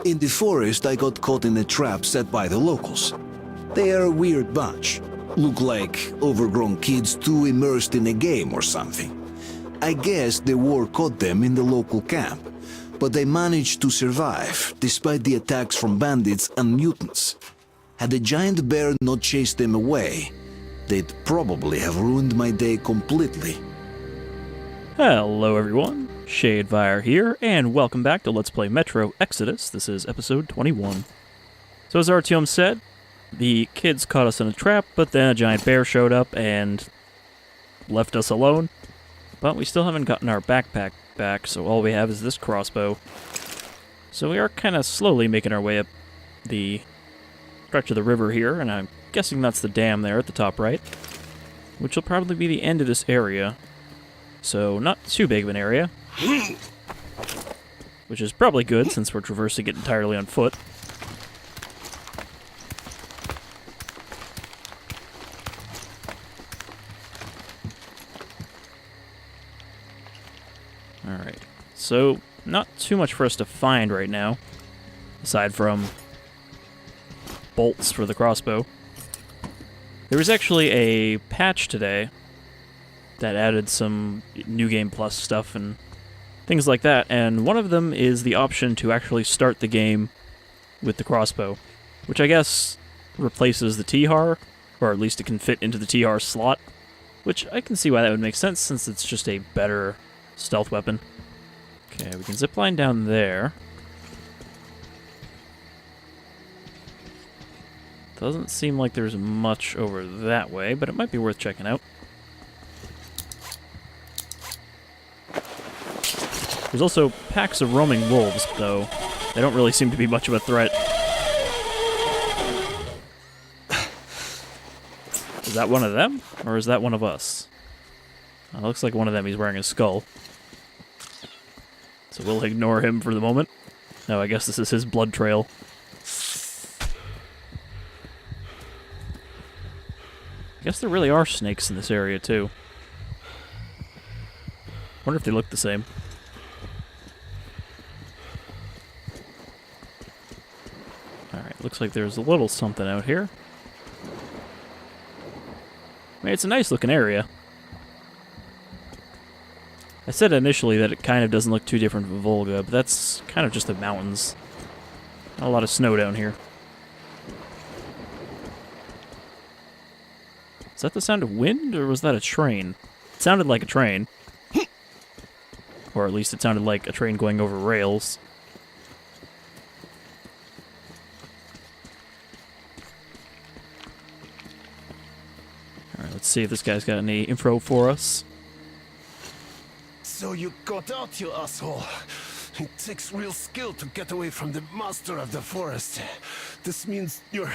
In the forest, I got caught in a trap set by the locals. They are a weird bunch. Look like overgrown kids too immersed in a game or something. I guess the war caught them in the local camp, but they managed to survive despite the attacks from bandits and mutants. Had the giant bear not chased them away, they'd probably have ruined my day completely. Hello everyone, Shadefire here, and welcome back to Let's Play Metro Exodus. This is episode 21. So as Artyom said, the kids caught us in a trap, but then a giant bear showed up and left us alone. But we still haven't gotten our backpack back, so all we have is this crossbow. So we are kind of slowly making our way up the stretch of the river here, and I'm guessing that's the dam there at the top right, which will probably be the end of this area. So not too big of an area, which is probably good since we're traversing it entirely on foot. Alright, so not too much for us to find right now, aside from bolts for the crossbow. There was actually a patch today that added some New Game Plus stuff and things like that, and one of them is the option to actually start the game with the crossbow, which I guess replaces the T-Har, or at least it can fit into the T-Har slot, which I can see why that would make sense since it's just a better stealth weapon. Okay, we can zipline down there. Doesn't seem like there's much over that way, but it might be worth checking out. There's also packs of roaming wolves, though. They don't really seem to be much of a threat. Is that one of them? Or is that one of us? It looks like one of them. He's wearing a skull. So we'll ignore him for the moment. No, I guess this is his blood trail. I guess there really are snakes in this area, too. Wonder if they look the same. Alright, looks like there's a little something out here. I mean, it's a nice looking area. I said initially that it kind of doesn't look too different from Volga, but that's kind of just the mountains. Not a lot of snow down here. Is that the sound of wind, or was that a train? It sounded like a train. Or at least it sounded like a train going over rails. Alright, let's see if this guy's got any info for us. So you got out, you asshole. It takes real skill to get away from the master of the forest. This means you're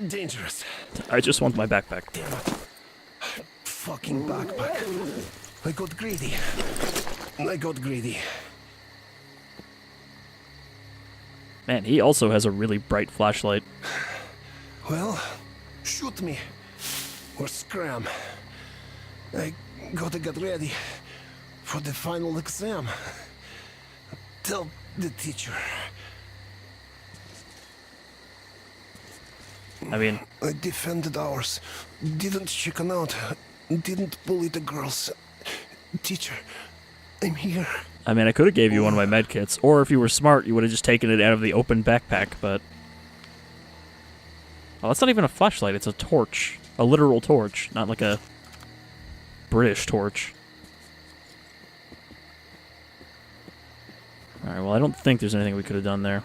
dangerous. I just want my backpack. Damn it. Fucking backpack. I got greedy. Man, he also has a really bright flashlight. Well, shoot me. Or scram. I gotta get ready for the final exam. Tell the teacher. I mean, I defended ours. Didn't chicken out. Didn't bully the girls. Teacher, I'm here. I could have gave you one of my medkits, or if you were smart, you would have just taken it out of the open backpack, but... Well, that's not even a flashlight, it's a torch. A literal torch, not like a British torch. Alright, well, I don't think there's anything we could have done there.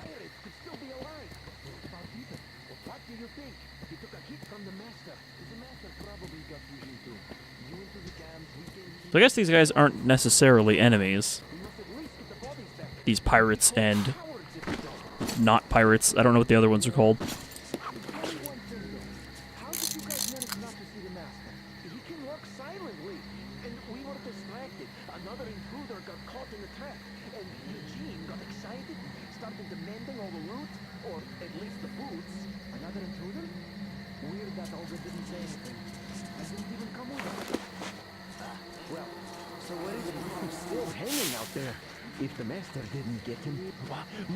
So I guess these guys aren't necessarily enemies. These pirates and not pirates. I don't know what the other ones are called. So what is it? I'm still hanging out there. If the master didn't get him,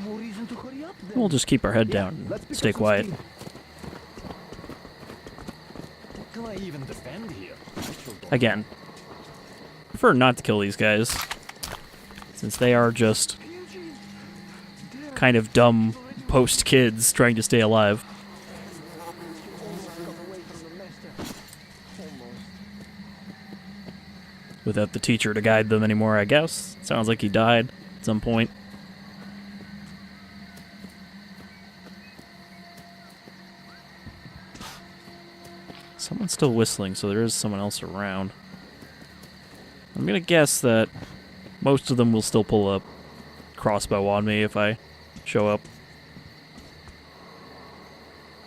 more reason to hurry up then. We'll just keep our head down Let's and pick stay up some quiet. steam. Can I even defend here? Again, prefer not to kill these guys, since they are just kind of dumb post-kids trying to stay alive. Without the teacher to guide them anymore, I guess. Sounds like he died at some point. Someone's still whistling, so there is someone else around. I'm gonna guess that most of them will still pull a crossbow on me if I show up.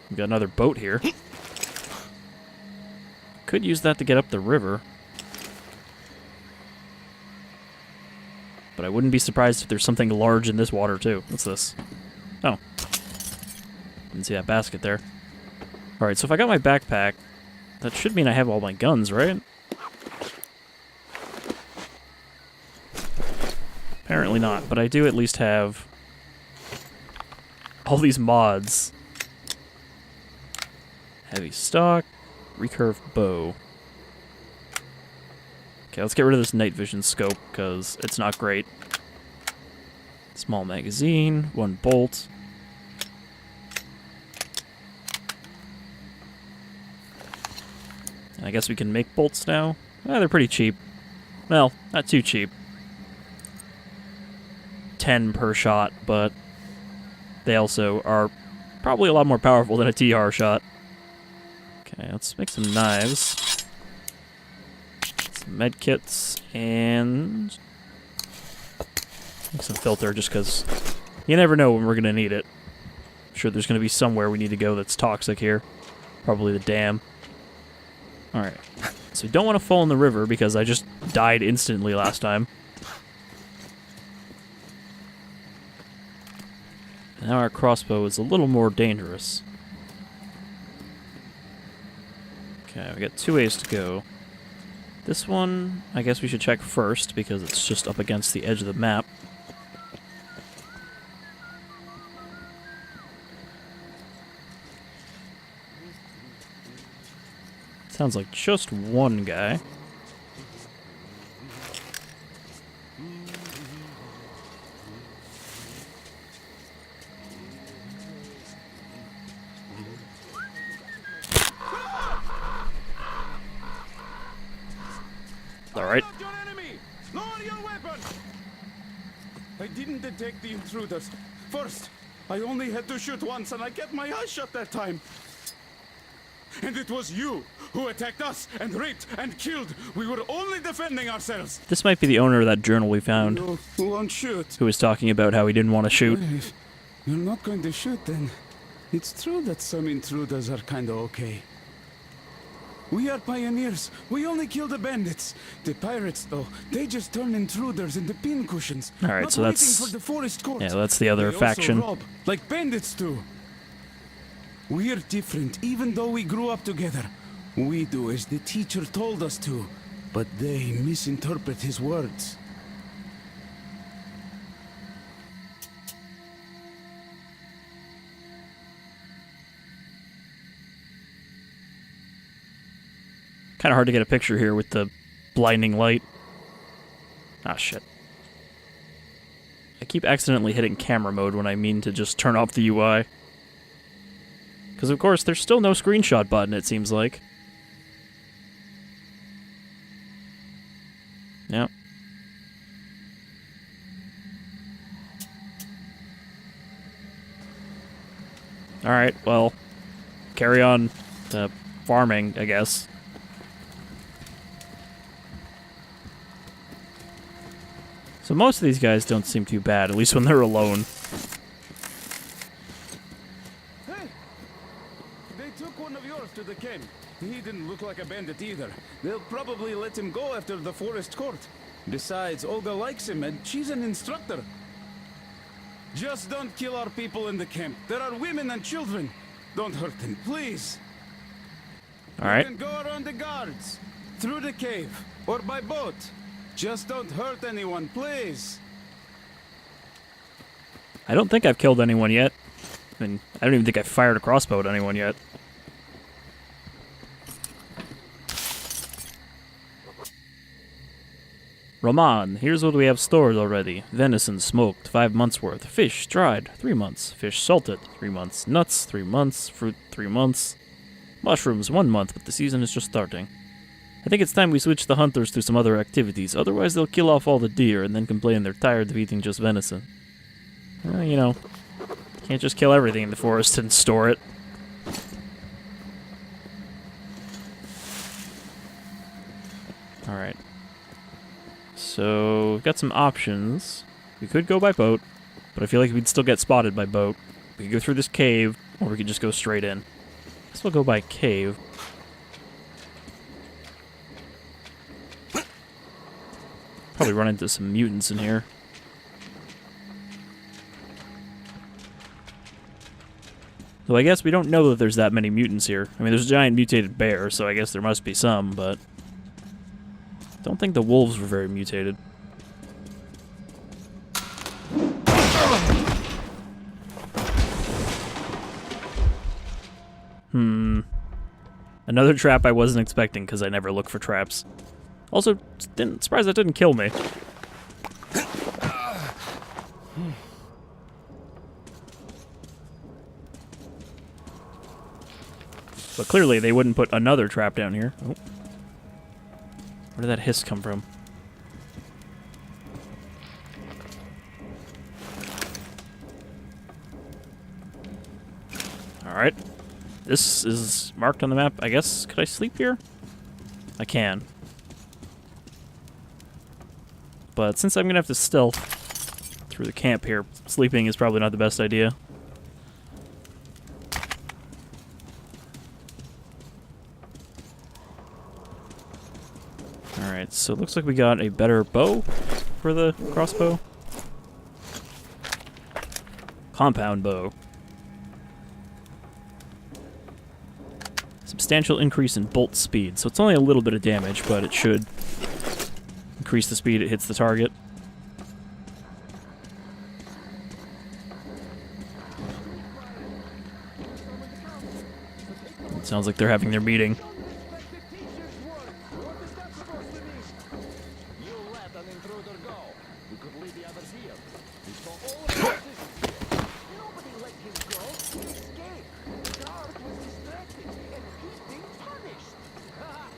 We've got another boat here. Could use that to get up the river. But I wouldn't be surprised if there's something large in this water, too. What's this? Oh. Didn't see that basket there. Alright, so if I got my backpack, that should mean I have all my guns, right? Apparently not, but I do at least have all these mods. Heavy stock, recurve bow. Okay, let's get rid of this night vision scope, because it's not great. Small magazine, 1 bolt. And I guess we can make bolts now. They're pretty cheap. Well, not too cheap. 10 per shot, but they also are probably a lot more powerful than a TR shot. Okay, let's make some knives. Med kits and some filter, just because you never know when we're gonna need it. I'm sure there's gonna be somewhere we need to go that's toxic here. Probably the dam. Alright, so we don't want to fall in the river because I just died instantly last time. Now our crossbow is a little more dangerous. Okay, we got 2 ways to go. This one, I guess we should check first, because it's just up against the edge of the map. Sounds like just one guy. Alright. I didn't detect the intruders. First, I only had to shoot once and I kept my eyes shut that time. And it was you who attacked us and raped and killed. We were only defending ourselves. This might be the owner of that journal we found, You won't shoot. who was talking about how he didn't want to shoot. If you're not going to shoot, then it's true that some intruders are kinda okay. We are pioneers. We only kill the bandits. The pirates, though, they just turn intruders into pincushions. Alright, not so waiting that's- for the forest court. Yeah, that's the other They faction. also rob, like bandits do. We're different, even though we grew up together. We do as the teacher told us to, but they misinterpret his words. Kind of hard to get a picture here with the blinding light. Ah, shit. I keep accidentally hitting camera mode when I mean to just turn off the UI. Because, of course, there's still no screenshot button, it seems like. Yep. Alright, well, carry on to farming, I guess. So most of these guys don't seem too bad, at least when they're alone. Hey! They took one of yours to the camp. He didn't look like a bandit either. They'll probably let him go after the forest court. Besides, Olga likes him and she's an instructor. Just don't kill our people in the camp. There are women and children. Don't hurt them, please. Alright. You can go around the guards, through the cave, or by boat. Just don't hurt anyone, please. I don't think I've killed anyone yet. I mean, I don't even think I've fired a crossbow at anyone yet. Roman, here's what we have stored already. Venison smoked, 5 months worth. Fish dried, 3 months. Fish salted, 3 months. Nuts, 3 months. Fruit, 3 months. Mushrooms, 1 month, but the season is just starting. I think it's time we switch the hunters to some other activities, otherwise they'll kill off all the deer and then complain they're tired of eating just venison. You know, can't just kill everything in the forest and store it. Alright. So, we've got some options. We could go by boat, but I feel like we'd still get spotted by boat. We could go through this cave, or we could just go straight in. I guess we'll go by cave. Probably run into some mutants in here. So I guess we don't know that there's that many mutants here. I mean, there's a giant mutated bear, so I guess there must be some, but... don't think the wolves were very mutated. Another trap I wasn't expecting, because I never look for traps. Also, surprised that didn't kill me. But clearly they wouldn't put another trap down here. Oh. Where did that hiss come from? Alright. This is marked on the map. I guess, could I sleep here? I can. But since I'm gonna have to stealth through the camp here, sleeping is probably not the best idea. Alright, so it looks like we got a better bow for the crossbow. Compound bow. Substantial increase in bolt speed, so it's only a little bit of damage, but it should increase the speed it hits the target. It sounds like they're having their meeting.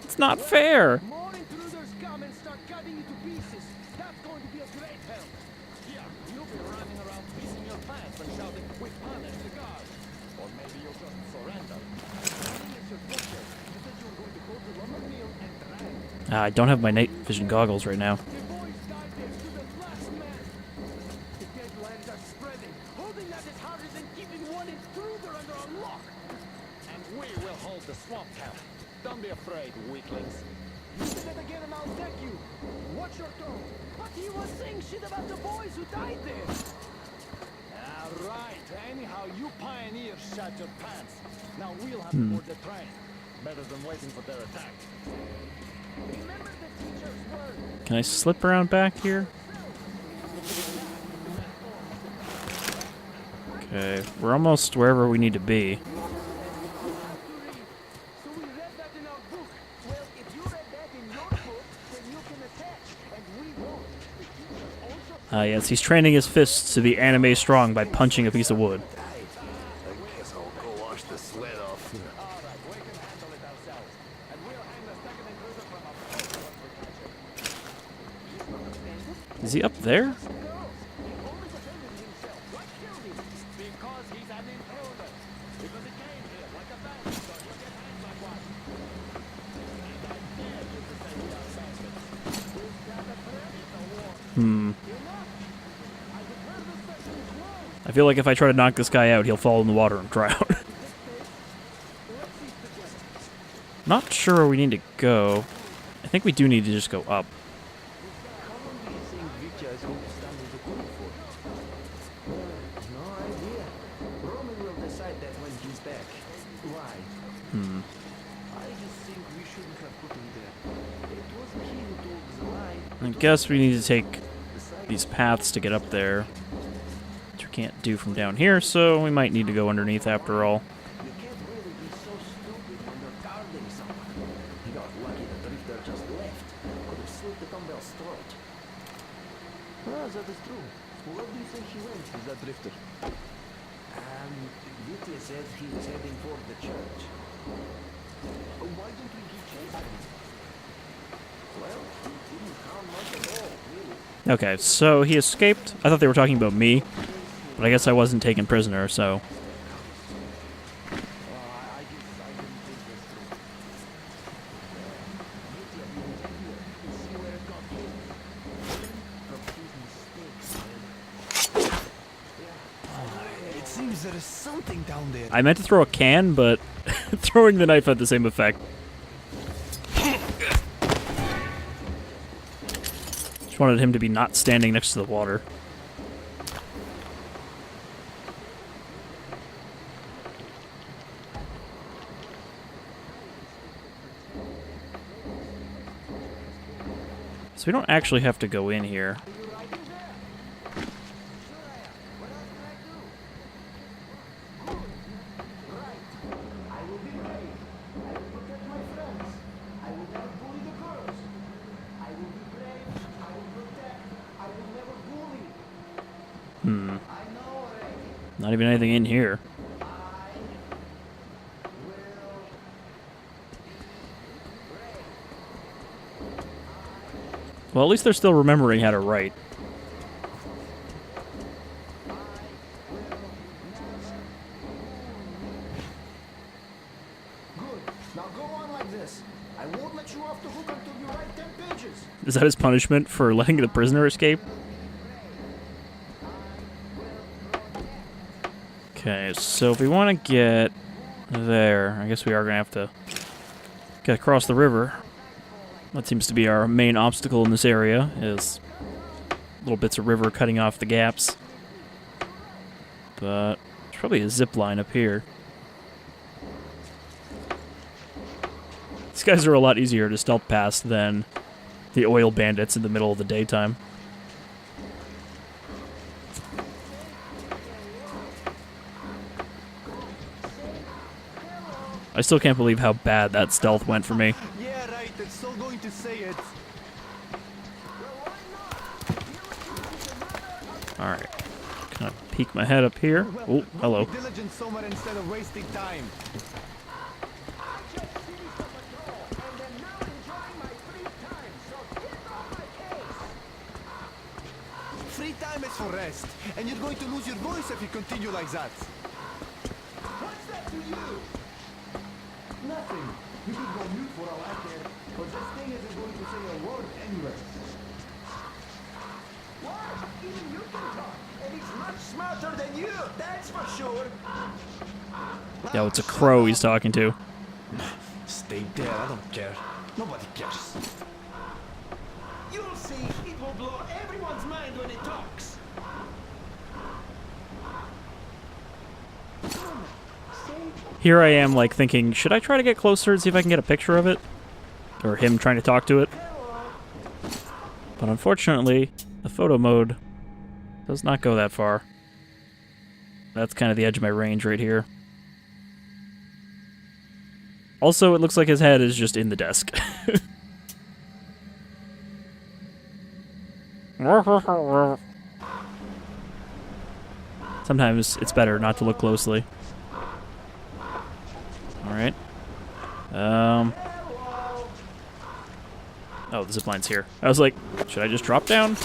It's not fair! More intruders come and start cutting you to pieces. That's going to be a great help. Yeah, you'll be running around pissing your pants and shouting, "We punish the guards." Or maybe you'll just surrender. I don't have my night vision goggles right now. The boys died there to the last man. The deadlands are spreading. Holding that is harder than keeping one intruder under a lock. And we will hold the swamp camp. Don't be afraid, weaklings. You said that again and I'll deck you. Watch your tone. But he was saying shit about the boys who died there. Right. Anyhow, you pioneers shut your pants. Now we'll have to board the train. Better than waiting for their attack. Remember the teacher's word. Can I slip around back here? Okay, we're almost wherever we need to be. So we read that in our book. Well, if you read that in your book, then you can attach, and we won't. The teacher also Yes, he's training his fists to be anime strong by punching a piece of wood. I guess I'll go wash the sweat off. All right, we can handle it ourselves. And we'll hang the second intruder from our post once we catch him. Is he up there? Because he's an intruder. Because he came here like a bandit, so he'll get hanged like one. And I dare you to say we are bandits. We've got a threat in the war. I feel like if I try to knock this guy out, he'll fall in the water and drown. Not sure where we need to go. I think we do need to just go up. How long do you think Vitya is going to stand in the court for? No idea. Roman will decide that when he's back. Why? I just think we shouldn't have put him there. It wasn't he who told the lie. I guess we need to take these paths to get up there. Which we can't do from down here, so we might need to go underneath after all. You can't really be so stupid when you're guarding someone. He got lucky the drifter just left. Could have slit the dumbbell's throat. Ah, that is true. Where do you think he went with that drifter? Vitya said he was heading for the church. Why don't we keep chasing him? Well, he didn't harm much at all, really. Okay, so he escaped. I thought they were talking about me, but I guess I wasn't taken prisoner, so... I didn't think this through. Vitya didn't tell you. You see where it got him? From his mistakes, man. It seems there is something down there. I meant to throw a can, but throwing the knife had the same effect. Just wanted him to be not standing next to the water. So we don't actually have to go in here. Not even anything in here. Well, at least they're still remembering how to write. Good. Now go on like this. I won't let you off the hook until you write 10 pages. Is that his punishment for letting the prisoner escape? Okay, so if we want to get there, I guess we are going to have to get across the river. That seems to be our main obstacle in this area, is little bits of river cutting off the gaps. But there's probably a zip line up here. These guys are a lot easier to stealth past than the oil bandits in the middle of the daytime. I still can't believe how bad that stealth went for me. Yeah, right. It's still going to say it. Alright. Kind of peek my head up here. Oh, hello. Be diligent somewhere instead of wasting time. Free time is for rest, and you're going to lose your voice if you continue like that. What's that to you? Nothing. You can go mute for all I care, but this thing isn't going to say a word anyway. What? Even you can talk, and he's much smarter than you, that's for sure. Yo, it's a crow he's talking to. Stay there, I don't care. Nobody cares. You'll see, it will blow everyone's mind when it talks. Here I am, like, thinking, should I try to get closer and see if I can get a picture of it? Or him trying to talk to it? But unfortunately, the photo mode does not go that far. That's kind of the edge of my range right here. Also, it looks like his head is just in the desk. Sometimes it's better not to look closely. Alright. Oh, the zipline's here. I was like, should I just drop down?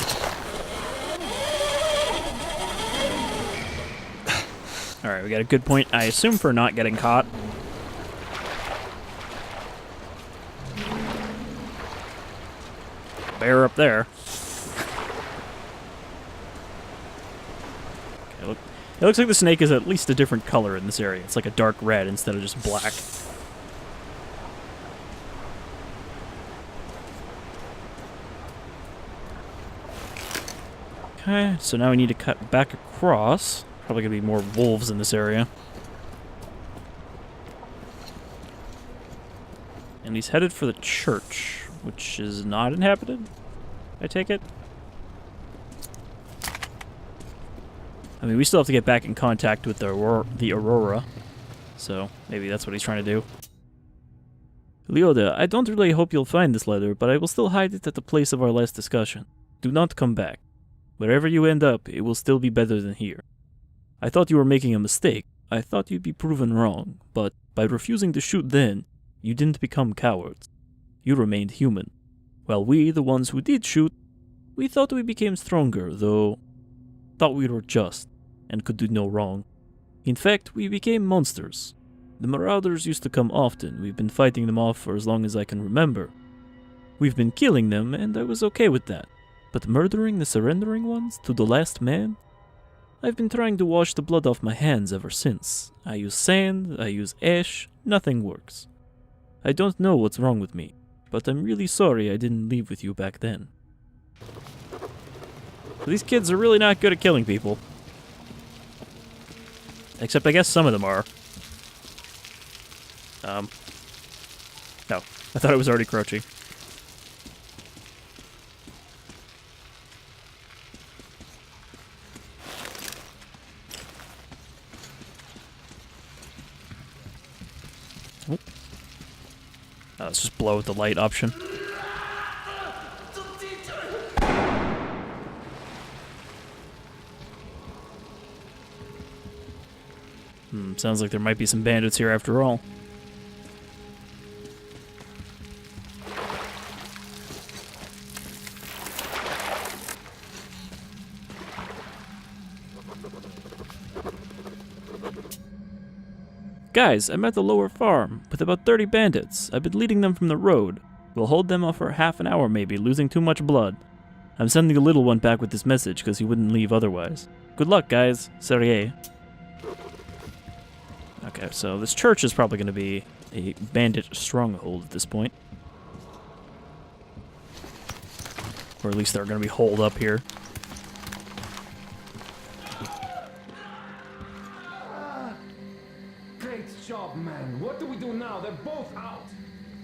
Alright, we got a good point, I assume, for not getting caught. Bear up there. Okay, look. It looks like the snake is at least a different color in this area. It's like a dark red instead of just black. Okay, so now we need to cut back across. Probably gonna be more wolves in this area. And he's headed for the church, which is not inhabited, I take it. I mean, we still have to get back in contact with the Aurora. So, maybe that's what he's trying to do. Leoda, I don't really hope you'll find this letter, but I will still hide it at the place of our last discussion. Do not come back. Wherever you end up, it will still be better than here. I thought you were making a mistake. I thought you'd be proven wrong, but by refusing to shoot then, you didn't become cowards. You remained human. While we, the ones who did shoot, we thought we became stronger, though thought we were just, and could do no wrong. In fact, we became monsters. The Marauders used to come often. We've been fighting them off for as long as I can remember. We've been killing them, and I was okay with that. But murdering the surrendering ones to the last man? I've been trying to wash the blood off my hands ever since. I use sand, I use ash, nothing works. I don't know what's wrong with me, but I'm really sorry I didn't leave with you back then. These kids are really not good at killing people. Except I guess some of them are. No. I thought it was already crouching. Oh. Let's just blow with the light option. Sounds like there might be some bandits here after all. Guys, I'm at the lower farm with about 30 bandits. I've been leading them from the road. We'll hold them off for half an hour maybe, losing too much blood. I'm sending the little one back with this message because he wouldn't leave otherwise. Good luck, guys. Serie. Okay, so this church is probably going to be a bandit stronghold at this point. Or at least they're going to be holed up here. Great job, man. What do we do now? They're both out.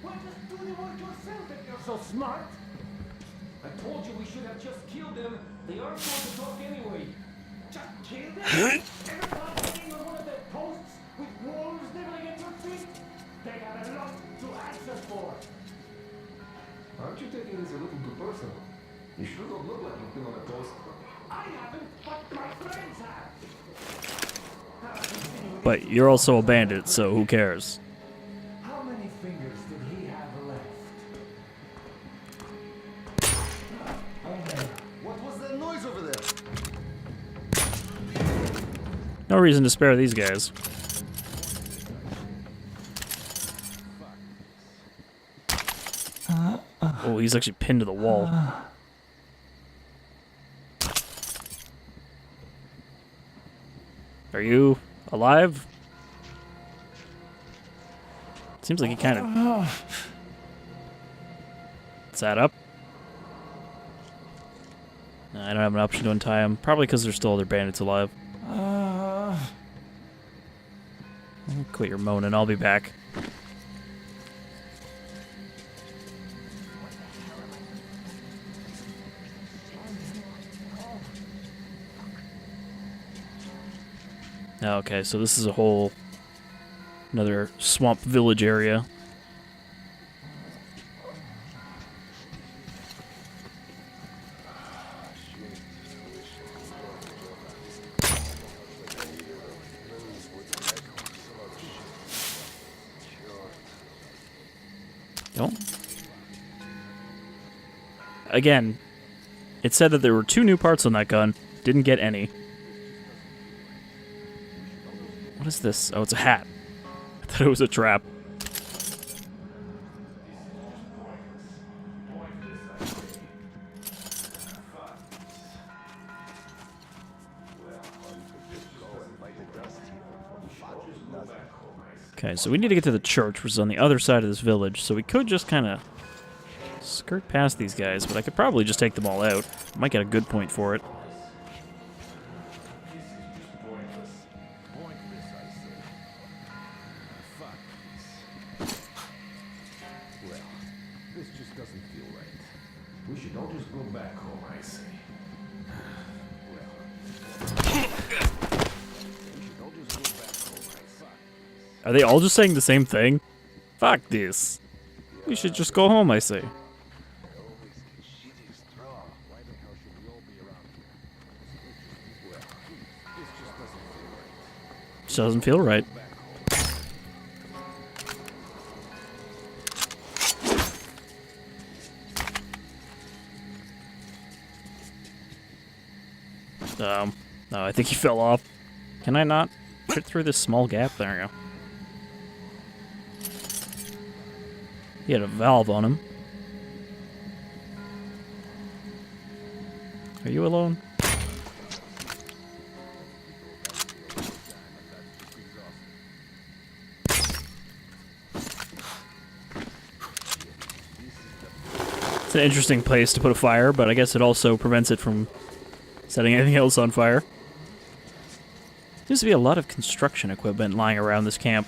Well, just do the work yourself if you're so smart. I told you we should have just killed them. They aren't going to talk anyway. Just kill them. Every time sitting on one of their posts with wolves nibbling at your feet. They got a lot to answer for. Aren't you taking this a little too personal? You sure don't look like you've been on a post. I haven't, but my friends have. But you're also a bandit, so who cares? How many fingers did he have left? What was that noise over there? No reason to spare these guys. Oh, he's actually pinned to the wall. Are you alive? Seems like he kind of... Is that up? No, I don't have an option to untie him. Probably because there's still other bandits alive. Quit your moaning. I'll be back. Okay, so this is a whole another swamp village area. Oh. Again, it said that there were 2 new parts on that gun. Didn't get any. What is this? Oh, it's a hat. I thought it was a trap. Okay, so we need to get to the church, which is on the other side of this village, so we could just kind of skirt past these guys, but I could probably just take them all out. Might get a good point for it. We should all just go back home, I say. Are they all just saying the same thing? Fuck this. We should just go home, I say. Just doesn't feel right. No, I think he fell off. Can I not fit through this small gap? There we go. He had a valve on him. Are you alone? It's an interesting place to put a fire, but I guess it also prevents it from setting anything else on fire. Seems to be a lot of construction equipment lying around this camp.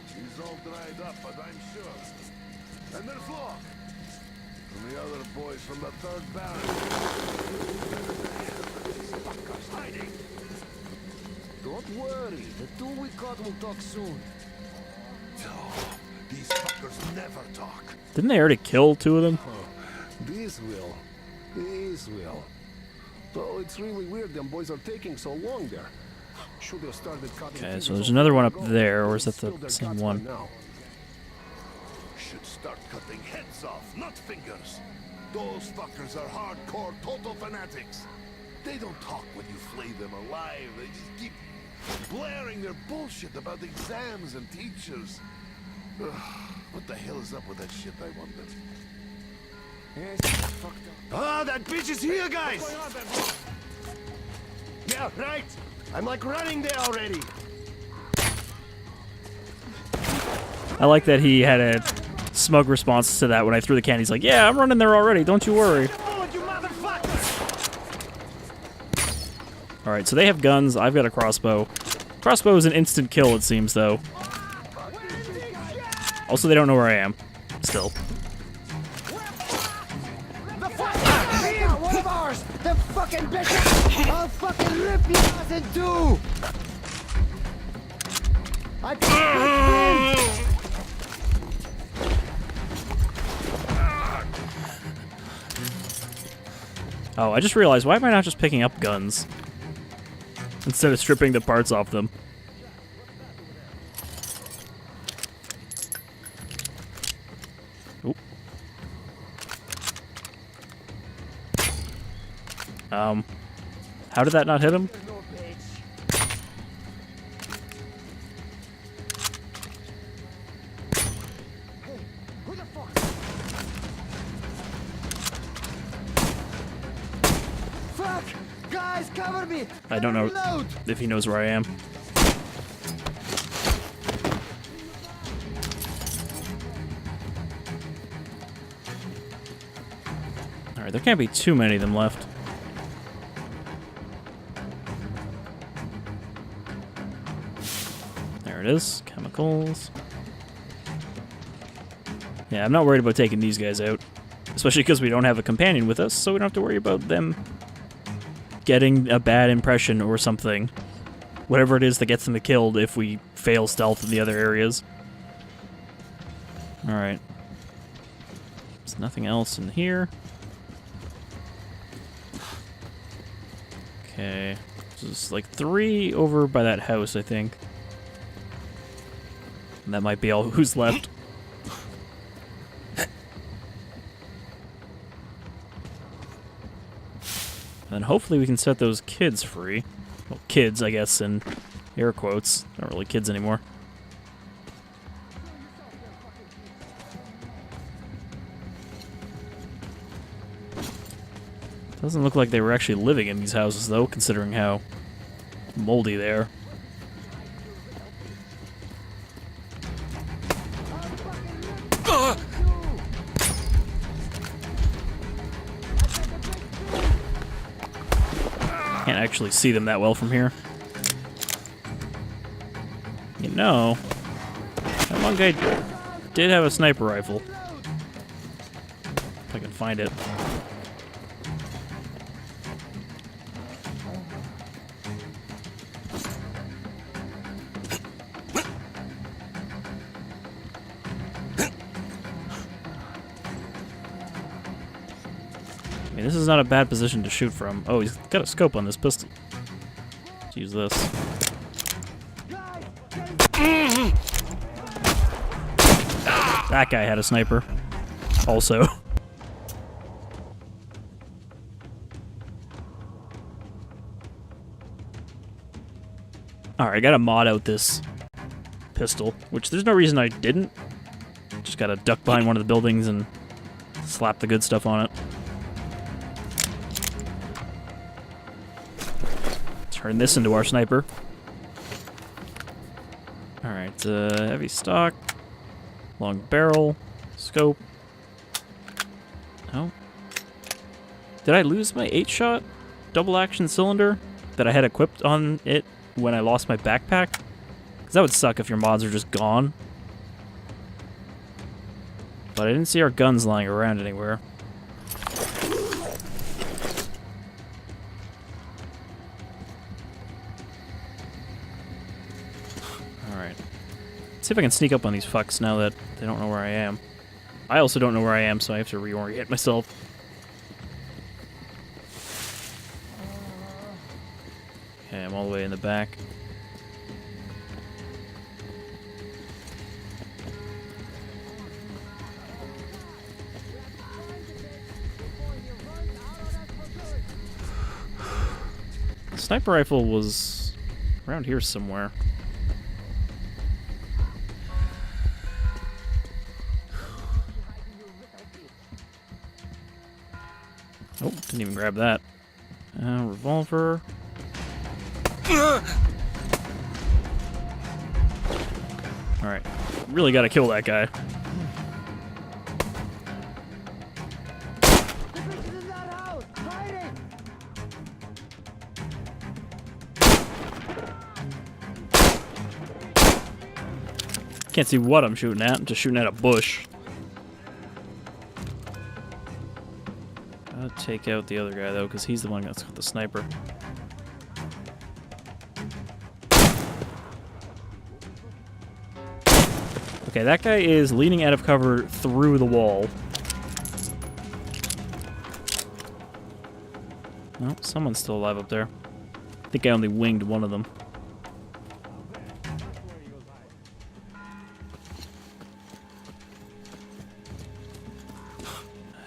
He's all dried up, but I'm sure. And there's Locke. And the other boys from the 3rd Baron. Fuckers hiding. Don't worry, the 2 we caught will talk soon. Oh, these fuckers never talk. Didn't they already kill 2 of them? These will. These will. Though it's really weird them boys are taking so long there. Should have started cutting. Okay, so there's another one up there, or is that the same one? Now. Should start cutting heads off, not fingers. Those fuckers are hardcore total fanatics. They don't talk when you flay them alive. They just keep blaring their bullshit about exams and teachers. Ugh, what the hell is up with that shit, I wonder? Ah, that bitch is here, guys! Yeah, right! I'm like running there already! I like that he had a smug response to that when I threw the can. He's like, yeah, I'm running there already, don't you worry. Alright, so they have guns, I've got a crossbow. Crossbow is an instant kill, it seems, though. Also, they don't know where I am. Still. One of ours! The fucking bitch! I'll fucking rip your ass in 2! I can't. Oh, I just realized, why am I not just picking up guns? Instead of stripping the parts off them. Oop. How did that not hit him? Fuck! Guys, cover me! I don't know Reload! if he knows where I am. Alright, there can't be too many of them left. There it is. Chemicals. Yeah, I'm not worried about taking these guys out. Especially because we don't have a companion with us, so we don't have to worry about them getting a bad impression or something. Whatever it is that gets them killed if we fail stealth in the other areas. Alright. There's nothing else in here. Okay. There's like 3 over by that house, I think. And that might be all who's left. And hopefully we can set those kids free. Well, kids, I guess, in air quotes. Not really kids anymore. Doesn't look like they were actually living in these houses, though, considering how moldy they are. Can't actually see them that well from here. You know, that one guy did have a sniper rifle. If I can find it. this is not a bad position to shoot from. Oh, he's got a scope on this pistol. Let's use this. That guy had a sniper. Also. Alright, I gotta mod out this pistol, which there's no reason I didn't. Just gotta duck behind one of the buildings and slap the good stuff on it. Turn this into our sniper. Alright, heavy stock, long barrel, scope. Oh. Did I lose my 8-shot double action cylinder that I had equipped on it when I lost my backpack? Because that would suck if your mods are just gone. But I didn't see our guns lying around anywhere. Alright. See if I can sneak up on these fucks now that they don't know where I am. I also don't know where I am, so I have to reorient myself. Okay, I'm all the way in the back. The sniper rifle was around here somewhere. Oh, didn't even grab that. Revolver. Alright, really gotta kill that guy. Can't see what I'm shooting at. I'm just shooting at a bush. I'll take out the other guy though, because he's the one that's got the sniper. Okay, that guy is leaning out of cover through the wall. No, someone's still alive up there. I think I only winged one of them.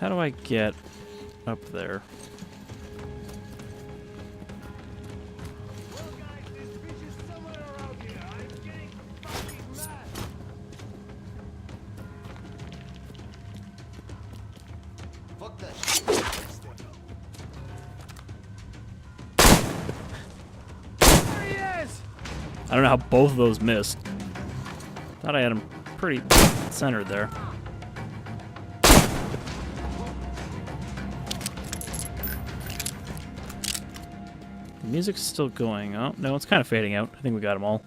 How do I get up there? I don't know how both of those missed. Thought I had them pretty centered there. The music's still going. Oh, no, it's kind of fading out. I think we got them all.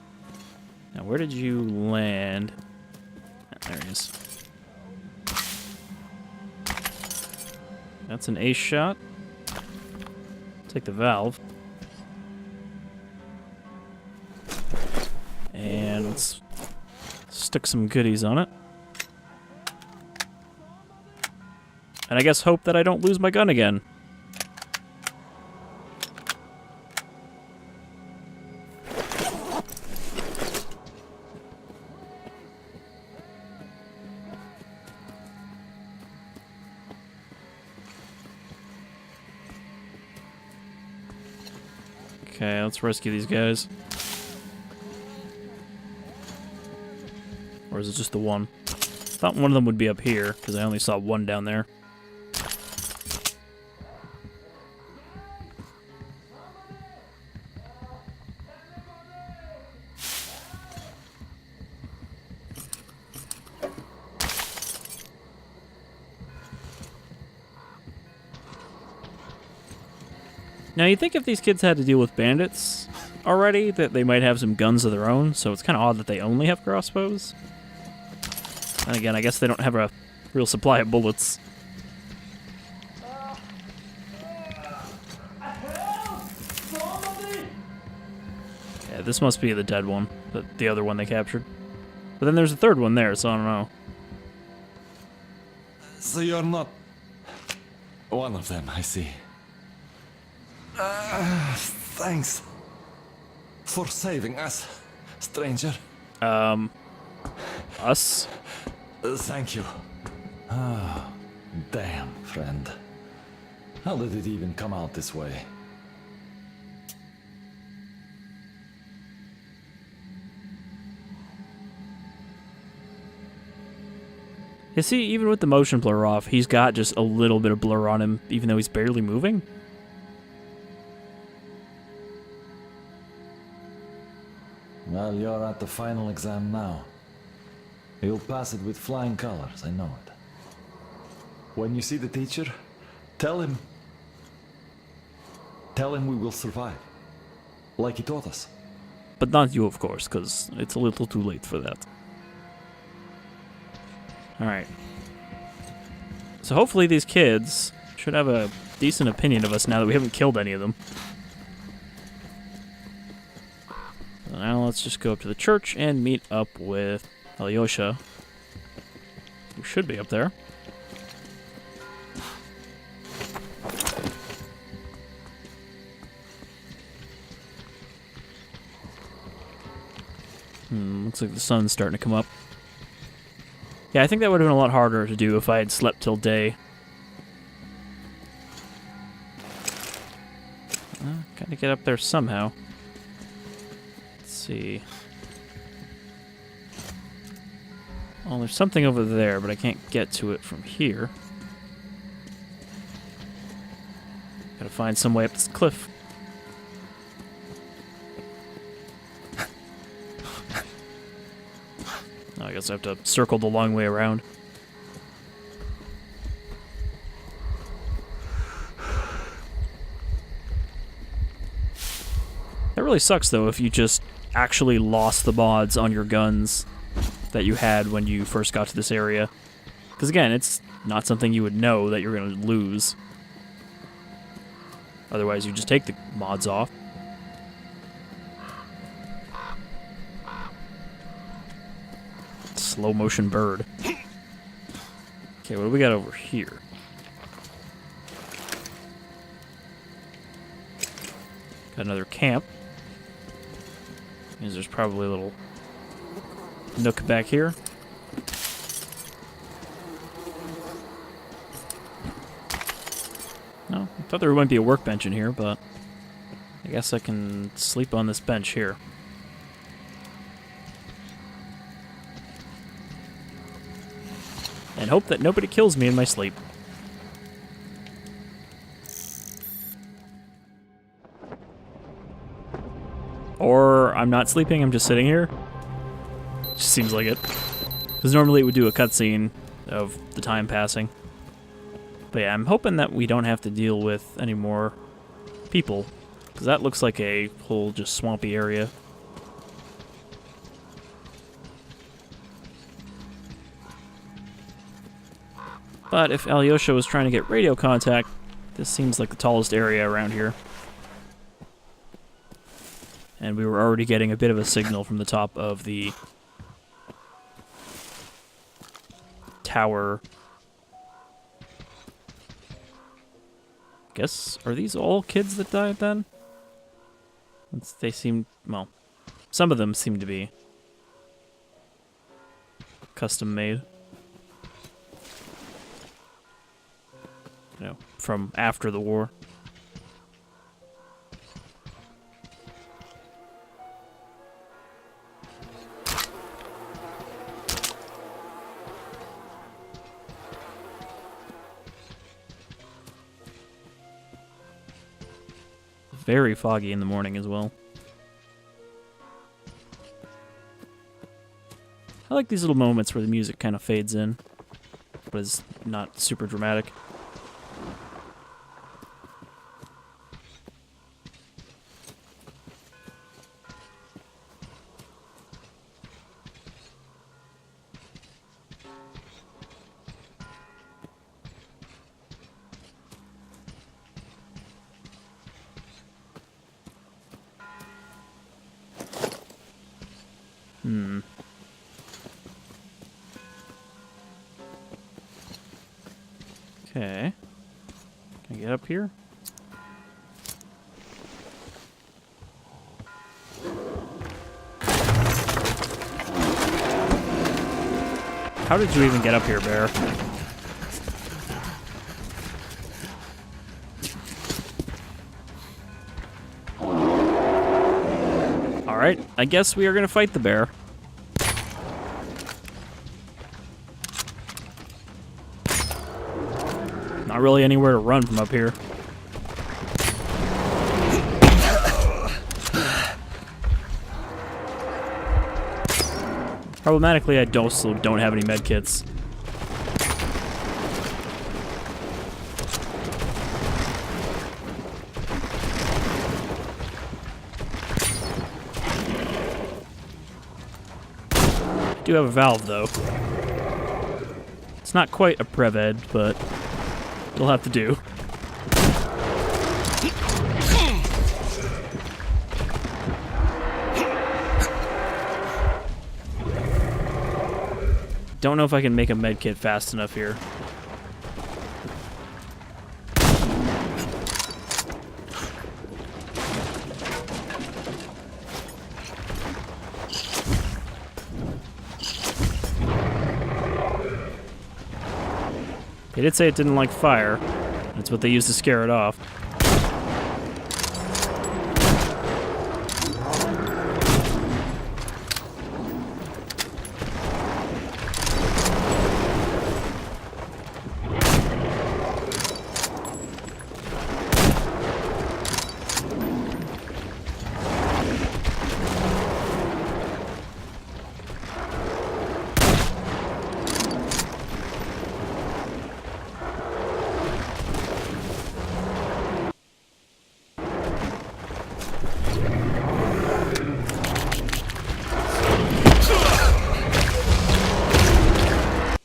Now, where did you land? Ah, there he is. That's an ace shot. Take the valve. And let's stick some goodies on it. And I guess hope that I don't lose my gun again. Okay, let's rescue these guys. Or is it just the one? Thought one of them would be up here, because I only saw one down there. Now, you'd think if these kids had to deal with bandits already, that they might have some guns of their own, so it's kind of odd that they only have crossbows. And again, I guess they don't have a real supply of bullets. Yeah, this must be the dead one, the other one they captured. But then there's a third one there, so I don't know. So you're not... One of them, I see. Thanks for saving us, stranger. Us? Thank you. Ah, damn, friend. How did it even come out this way? You see, even with the motion blur off, he's got just a little bit of blur on him, even though he's barely moving. Well, you're at the final exam now. You'll pass it with flying colors, I know it. When you see the teacher, tell him we will survive. Like he taught us. But not you, of course, because it's a little too late for that. Alright. So hopefully these kids should have a decent opinion of us now that we haven't killed any of them. So now let's just go up to the church and meet up with Alyosha, who should be up there. Looks like the sun's starting to come up. Yeah, I think that would have been a lot harder to do if I had slept till day. Gotta get up there somehow. Let's see. Oh, there's something over there, but I can't get to it from here. Gotta find some way up this cliff. I guess I have to circle the long way around. That really sucks, though, if you just actually lost the mods on your guns that you had when you first got to this area. Because, again, it's not something you would know that you're going to lose. Otherwise, you just take the mods off. Slow motion bird. Okay, what do we got over here? Got another camp. Means there's probably a little nook back here. No, I thought there might be a workbench in here, but I guess I can sleep on this bench here. And hope that nobody kills me in my sleep. Or I'm not sleeping, I'm just sitting here. Just seems like it. Because normally it would do a cutscene of the time passing. But yeah, I'm hoping that we don't have to deal with any more people. Because that looks like a whole just swampy area. But if Alyosha was trying to get radio contact, this seems like the tallest area around here. And we were already getting a bit of a signal from the top of the tower. Guess, are these all kids that died then? They seem, well, some of them seem to be custom made. You know, from after the war. Very foggy in the morning as well. I like these little moments where the music kind of fades in, but is not super dramatic. Okay. get up here? How did you even get up here, Bear? Alright, I guess we are gonna fight the bear. Not really anywhere to run from up here. Problematically, I also don't have any medkits. I do have a valve, though. It's not quite a Prev-Ed, but it'll have to do. Don't know if I can make a medkit fast enough here. They did say it didn't like fire. That's what they used to scare it off.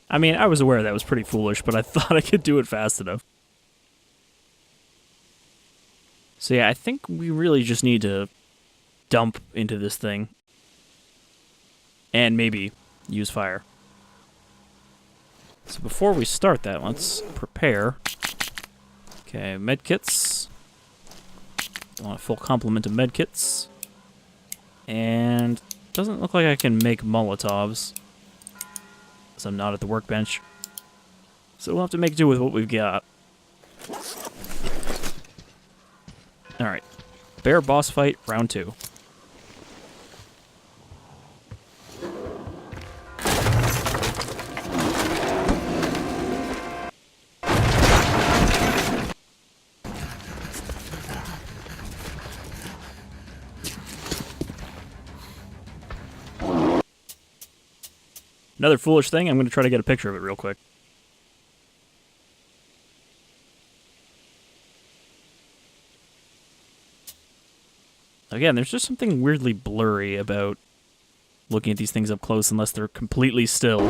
I mean, I was aware that was pretty foolish, but I thought I could do it fast enough. So yeah, I think we really just need to dump into this thing. And maybe use fire. So before we start that, let's prepare. Okay, medkits. I want a full complement of medkits. And doesn't look like I can make Molotovs. So I'm not at the workbench. So we'll have to make do with what we've got. Alright. Bear boss fight, round 2. Another foolish thing, I'm going to try to get a picture of it real quick. Again, there's just something weirdly blurry about looking at these things up close unless they're completely still.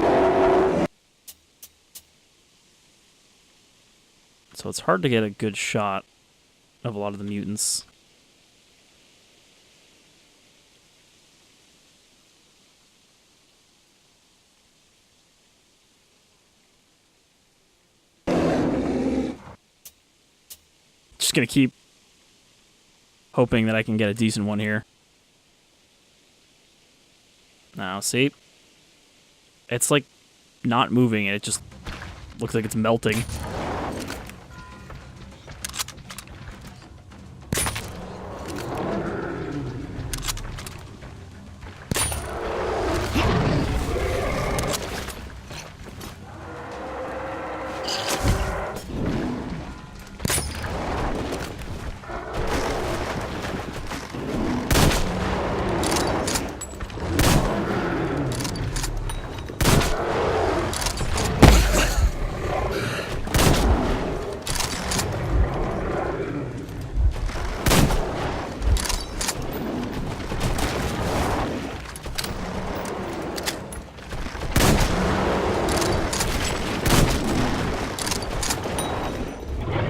So it's hard to get a good shot of a lot of the mutants. Just gonna keep hoping that I can get a decent one here. Now, see? It's like not moving and it just looks like it's melting.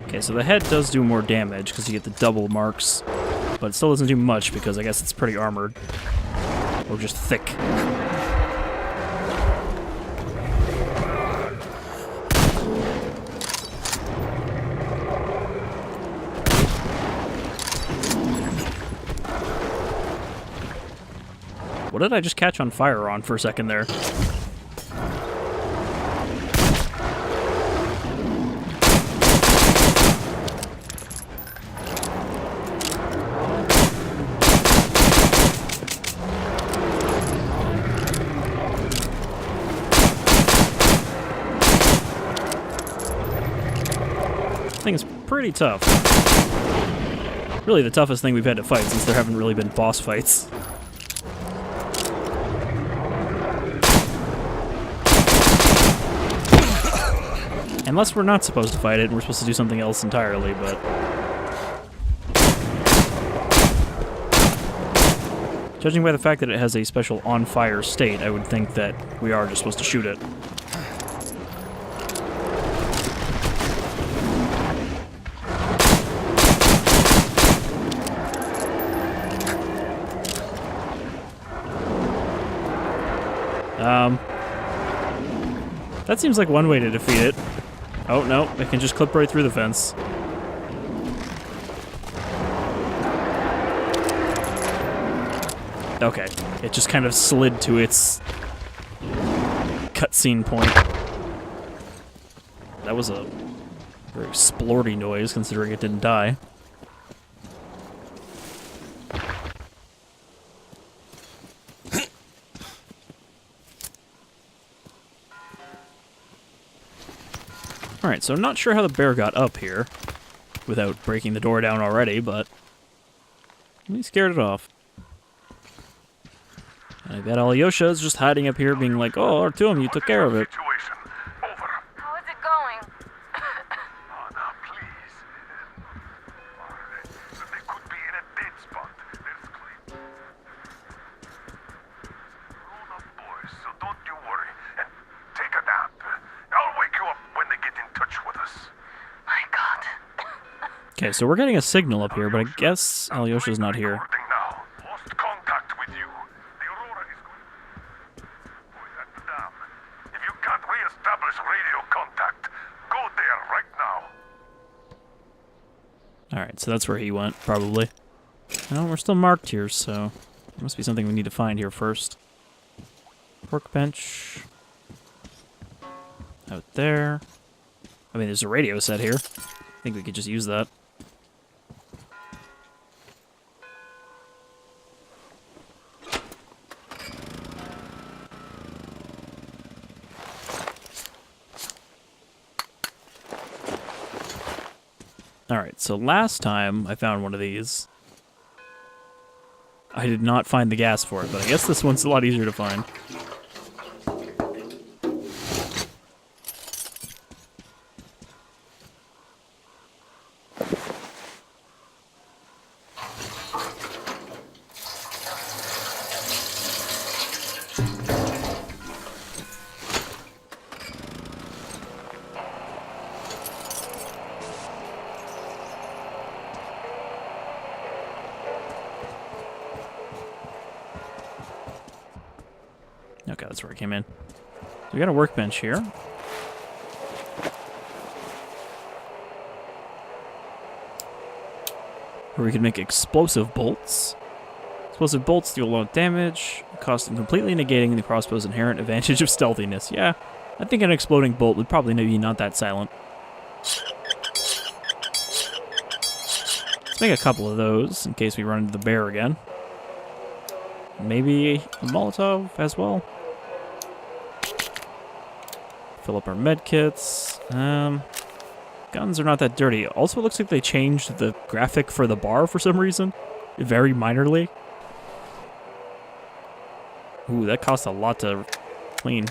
Okay, so the head does do more damage because you get the double marks, but it still doesn't do much because I guess it's pretty armored. Or just thick. What did I just catch on fire on for a second there? This thing is pretty tough. Really the toughest thing we've had to fight since there haven't really been boss fights. Unless we're not supposed to fight it and we're supposed to do something else entirely, but... Judging by the fact that it has a special on-fire state, I would think that we are just supposed to shoot it. That seems like one way to defeat it. Oh, no, it can just clip right through the fence. Okay, it just kind of slid to its cutscene point. That was a very splorty noise, considering it didn't die. Alright, so I'm not sure how the bear got up here without breaking the door down already, but he scared it off. I bet Alyosha is just hiding up here being like, oh, Artyom, you took care of it. Situation. Over. How is it going? Oh, no, please. They could be in a dead spot. There's clean. Grown up boys, so don't you worry. And take a nap. I'll wake you up when they get in touch with us. My God. Okay, so we're getting a signal up here, but I guess Alyosha's not here. Recording now. Lost contact with you. The Aurora is going... Boys at the dam. If you can't re-establish radio contact, go there right now. Alright, so that's where he went, probably. Well, we're still marked here, so there must be something we need to find here first. Workbench. Out there. I mean, there's a radio set here. I think we could just use that. Alright, so last time I found one of these, I did not find the gas for it, but I guess this one's a lot easier to find. Okay, that's where I came in. So we got a workbench here. Where we can make explosive bolts. Explosive bolts deal a lot of damage, cost them completely negating the crossbow's inherent advantage of stealthiness. Yeah, I think an exploding bolt would probably be not that silent. Let's make a couple of those in case we run into the bear again. Maybe a Molotov as well. Fill up our med kits. Guns are not that dirty. Also, it looks like they changed the graphic for the bar for some reason. Very minorly. Ooh, that costs a lot to clean.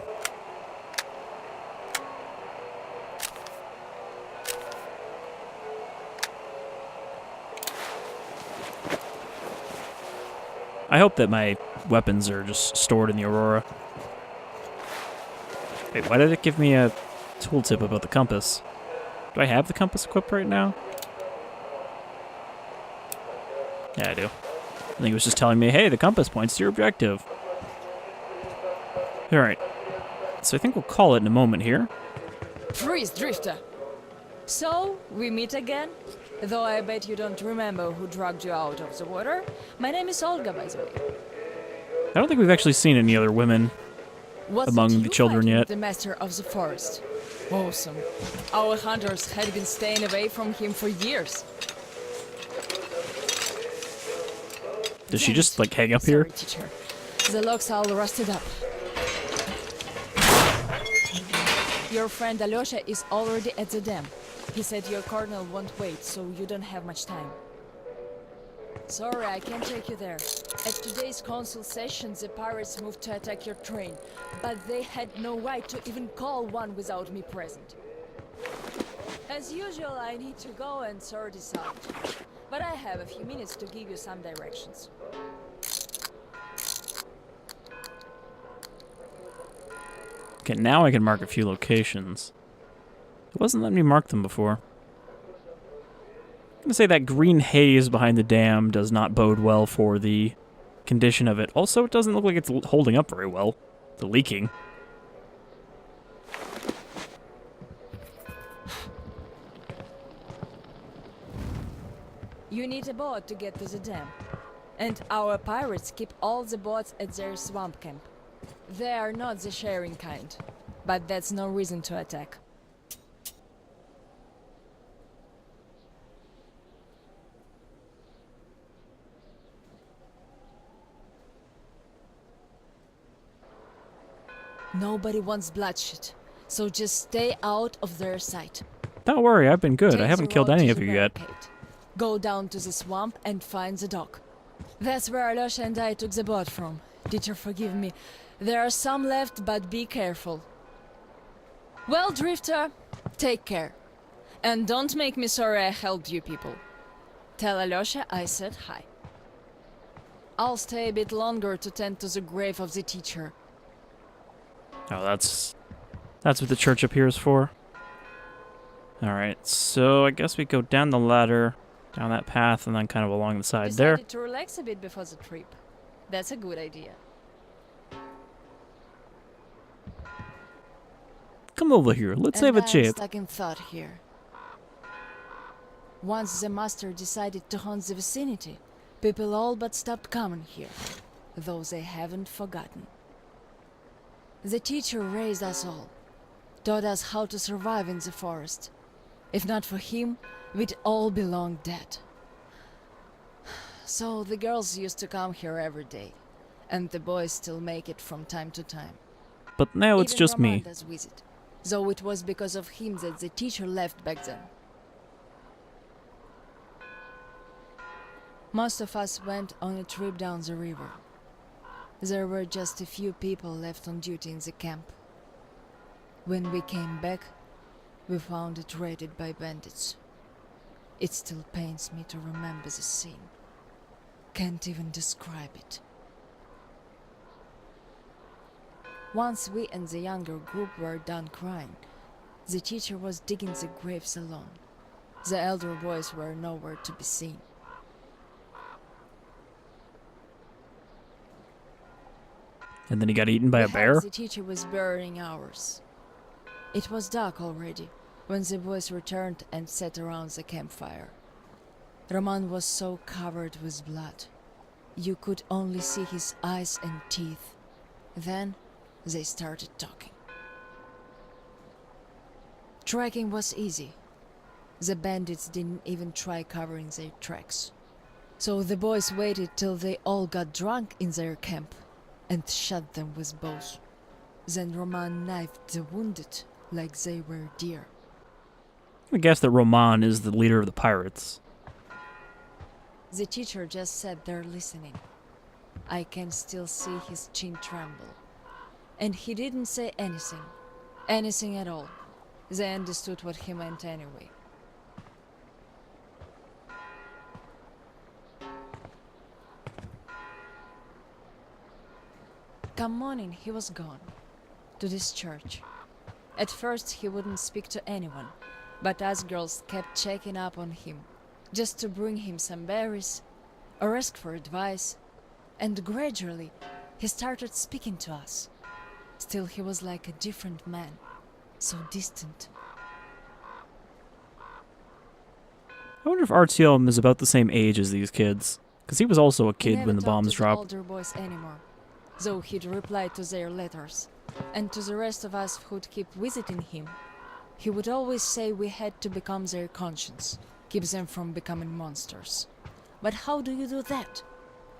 I hope that my weapons are just stored in the Aurora. Wait, why did it give me a tooltip about the compass? Do I have the compass equipped right now? Yeah, I do. I think it was just telling me, hey, the compass points to your objective. Alright. So I think we'll call it in a moment here. Freeze, Drifter! So, we meet again? Though I bet you don't remember who dragged you out of the water. My name is Olga, by the way. I don't think we've actually seen any other women Was among it the you children fighting yet. The master of the forest. Awesome. Our hunters had been staying away from him for years. Does she Damn just, it. like, hang up Sorry, here? teacher. The logs all rusted up. Your friend Alyosha is already at the dam. He said your colonel won't wait, so you don't have much time. Sorry, I can't take you there. At today's council session, the pirates moved to attack your train, but they had no right to even call one without me present. As usual, I need to go and sort this out. But I have a few minutes to give you some directions. Okay, now I can mark a few locations. It wasn't letting me mark them before. I'm gonna say that green haze behind the dam does not bode well for the condition of it. Also, it doesn't look like it's holding up very well. The leaking. You need a boat to get to the dam. And our pirates keep all the boats at their swamp camp. They are not the sharing kind, but that's no reason to attack. Nobody wants bloodshed, so just stay out of their sight. Don't worry, I've been good. I Take haven't the killed road any to of the you yet. barricade. Go down to the swamp and find the dock. That's where Alyosha and I took the boat from. Teacher, forgive me. There are some left, but be careful. Well, Drifter, take care. And don't make me sorry I helped you people. Tell Alyosha I said hi. I'll stay a bit longer to tend to the grave of the teacher. Oh, that's what the church up here is for. Alright, so I guess we go down the ladder, down that path, and then kind of along the side there. Decided to relax a bit before the trip. That's a good idea. Come over here, let's have a I'm chat. stuck in thought here. Once the master decided to haunt the vicinity, people all but stopped coming here, though they haven't forgotten. The teacher raised us all, taught us how to survive in the forest. If not for him, we'd all be long dead. So the girls used to come here every day, and the boys still make it from time to time. But now it's Even just Roman me. does visit, though it was because of him that the teacher left back then. Most of us went on a trip down the river. There were just a few people left on duty in the camp. When we came back, we found it raided by bandits. It still pains me to remember the scene. Can't even describe it. Once we and the younger group were done crying, the teacher was digging the graves alone. The elder boys were nowhere to be seen. And then he got eaten by a bear? Perhaps the teacher was burying ours. It was dark already when the boys returned and sat around the campfire. Roman was so covered with blood. You could only see his eyes and teeth. Then they started talking. Tracking was easy. The bandits didn't even try covering their tracks. So the boys waited till they all got drunk in their camp and shot them with bows. Then Roman knifed the wounded like they were deer. I guess that Roman is the leader of the pirates. The teacher just sat there listening. I can still see his chin tremble. And he didn't say anything. Anything at all. They understood what he meant anyway. Come morning, he was gone. To this church. At first he wouldn't speak to anyone, but us girls kept checking up on him, just to bring him some berries, or ask for advice, and gradually he started speaking to us. Still he was like a different man, so distant. I wonder if Artyom is about the same age as these kids. Because he was also a He kid never when the talked bombs to the dropped. older boys anymore. though he'd reply to their letters. And to the rest of us who'd keep visiting him, he would always say we had to become their conscience, keep them from becoming monsters. But how do you do that?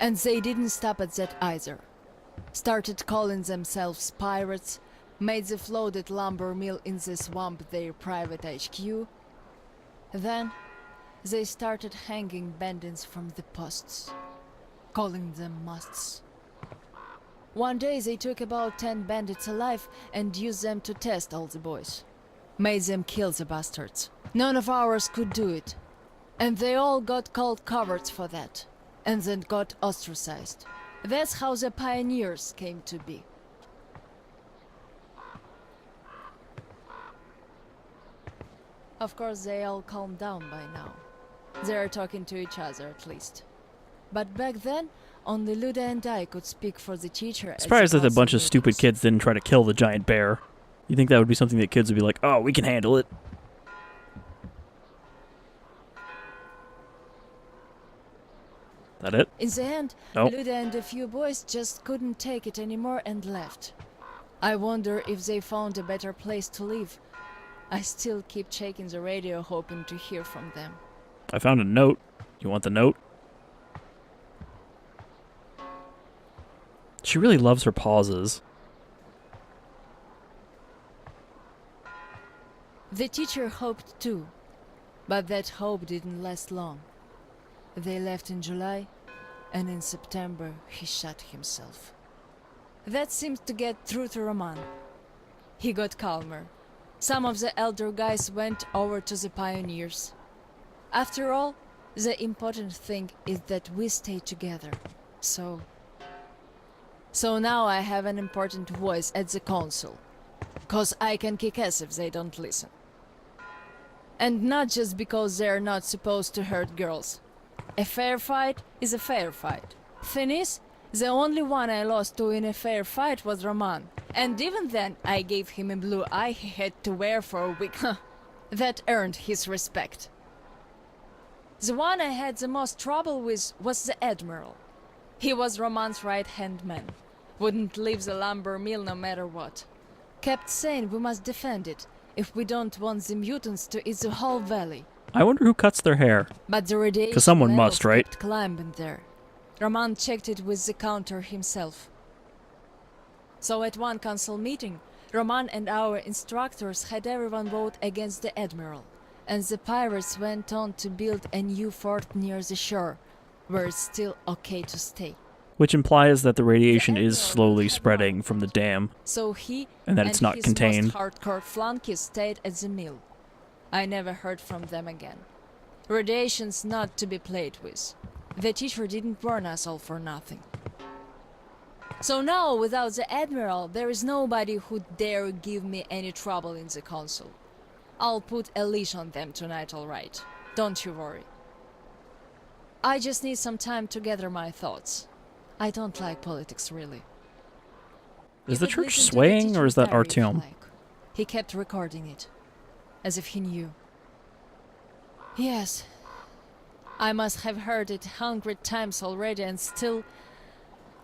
And they didn't stop at that either. Started calling themselves pirates, made the floated lumber mill in the swamp their private HQ. Then, they started hanging bandits from the posts, calling them musts. One day they took about 10 bandits alive and used them to test all the boys. Made them kill the bastards. None of ours could do it. And they all got called cowards for that. And then got ostracized. That's how the pioneers came to be. Of course, they all calmed down by now. They're talking to each other, at least. But back then, only Luda and I could speak for the teacher. Surprised that a bunch of stupid kids didn't try to kill the giant bear. You think that would be something that kids would be like, oh, we can handle it. That it? In the end, Nope. Luda and a few boys just couldn't take it anymore and left. I wonder if they found a better place to live. I still keep checking the radio hoping to hear from them. I found a note. You want the note? She really loves her pauses. The teacher hoped too, but that hope didn't last long. They left in July, and in September he shot himself. That seemed to get through to Roman. He got calmer. Some of the elder guys went over to the pioneers. After all, the important thing is that we stay together. So now I have an important voice at the council. 'Cause I can kick ass if they don't listen. And not just because they're not supposed to hurt girls. A fair fight is a fair fight. Thing is, the only one I lost to in a fair fight was Roman. And even then, I gave him a blue eye he had to wear for a week. That earned his respect. The one I had the most trouble with was the Admiral. He was Roman's right-hand man. Wouldn't leave the lumber mill no matter what. Kept saying we must defend it, if we don't want the mutants to eat the whole valley. I wonder who cuts their hair. But the radiation 'Cause someone levels must, right? kept climbing there. Roman checked it with the counter himself. So at one council meeting, Roman and our instructors had everyone vote against the Admiral, and the pirates went on to build a new fort near the shore, where it's still okay to stay. Which implies that the radiation is slowly spreading from the dam. So he And that it's not his contained. most hardcore flunkies stayed at the mill. I never heard from them again. Radiation's not to be played with. The teacher didn't warn us all for nothing. So now, without the Admiral, there is nobody who'd dare give me any trouble in the council. I'll put a leash on them tonight, all right. Don't you worry. I just need some time to gather my thoughts. I don't like politics, really. Is You the could church listen to the swaying, or is that teacher's diary if you Artyom? like. He kept recording it, as if he knew. Yes, I must have heard it 100 times already, and still,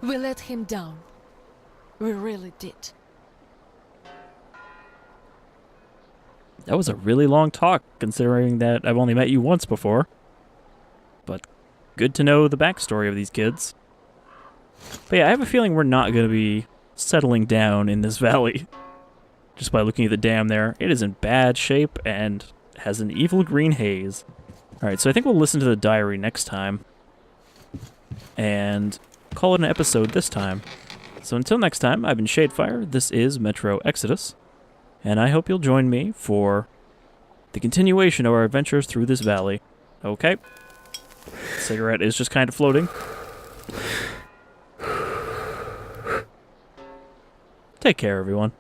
we let him down. We really did. That was a really long talk, considering that I've only met you once before. But good to know the backstory of these kids. But yeah, I have a feeling we're not going to be settling down in this valley. Just by looking at the dam there, it is in bad shape and has an evil green haze. Alright, so I think we'll listen to the diary next time. And call it an episode this time. So until next time, I've been Shadefire, this is Metro Exodus, and I hope you'll join me for the continuation of our adventures through this valley. Okay? Cigarette is just kind of floating. Take care, everyone.